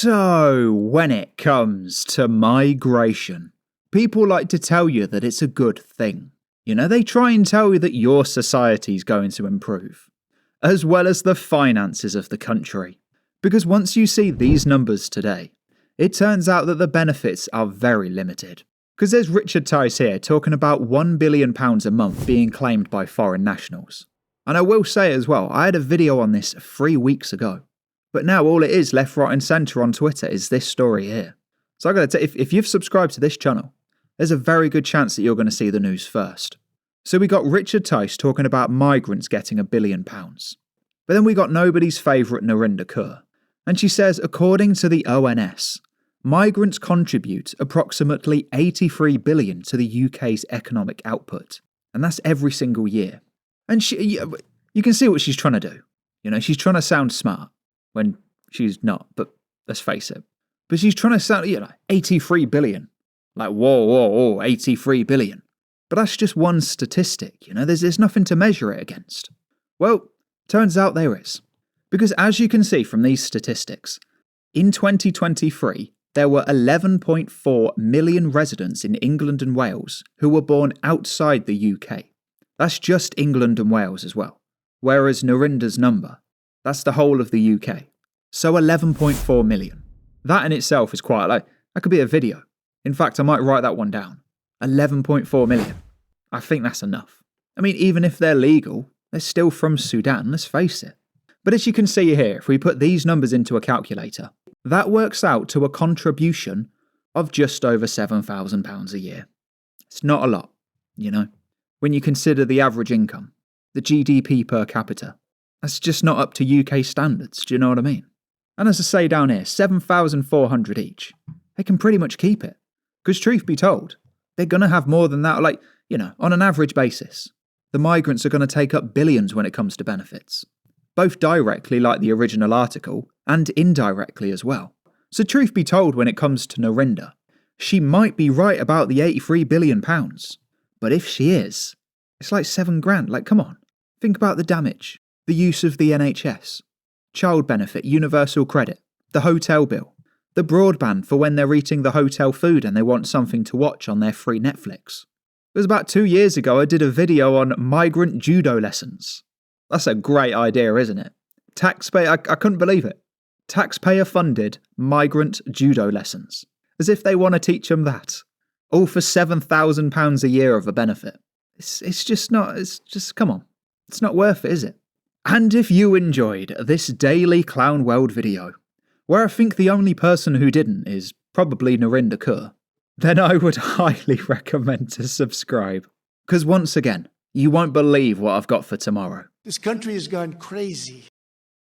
So, when it comes to migration, people like to tell you that it's a good thing. You know, they try and tell you that your society's going to improve, as well as the finances of the country. Because once you see these numbers today, it turns out that the benefits are very limited. Because there's Richard Tice here talking about £1 billion a month being claimed by foreign nationals. And I will say as well, I had a video on this 3 weeks ago. But now all it is left, right and centre on Twitter is this story here. So I gotta tell you, if you've subscribed to this channel, there's a very good chance that you're going to see the news first. So we got Richard Tice talking about migrants getting £1 billion. But then we got nobody's favourite Narinder. And she says, according to the ONS, migrants contribute approximately 83 billion to the UK's economic output. And that's every single year. And you can see what she's trying to do. You know, she's trying to sound smart. When she's not, but let's face it. But she's trying to sound, 83 billion. Like, whoa, 83 billion. But that's just one statistic, there's nothing to measure it against. Well, turns out there is. Because as you can see from these statistics, in 2023, there were 11.4 million residents in England and Wales who were born outside the UK. That's just England and Wales as well. Whereas Narinder's number, that's the whole of the UK. So 11.4 million. That in itself is quite that could be a video. In fact, I might write that one down. 11.4 million. I think that's enough. I mean, even if they're legal, they're still from Sudan, let's face it. But as you can see here, if we put these numbers into a calculator, that works out to a contribution of just over £7,000 a year. It's not a lot, when you consider the average income, the GDP per capita. That's just not up to UK standards, do you know what I mean? And as I say down here, 7,400 each. They can pretty much keep it. Because truth be told, they're going to have more than that, on an average basis. The migrants are going to take up billions when it comes to benefits. Both directly, like the original article, and indirectly as well. So truth be told, when it comes to Narinder, she might be right about the £83 billion. But if she is, it's like £7,000. Come on, think about the damage. The use of the NHS, child benefit, universal credit, the hotel bill, the broadband for when they're eating the hotel food and they want something to watch on their free Netflix. It was about 2 years ago I did a video on migrant judo lessons. That's a great idea, isn't it? I couldn't believe it. Taxpayer-funded migrant judo lessons. As if they want to teach them that. All for £7,000 a year of a benefit. It's just, come on. It's not worth it, is it? And if you enjoyed this daily Clown World video, where I think the only person who didn't is probably Narinder, then I would highly recommend to subscribe. Because once again, you won't believe what I've got for tomorrow. This country has gone crazy.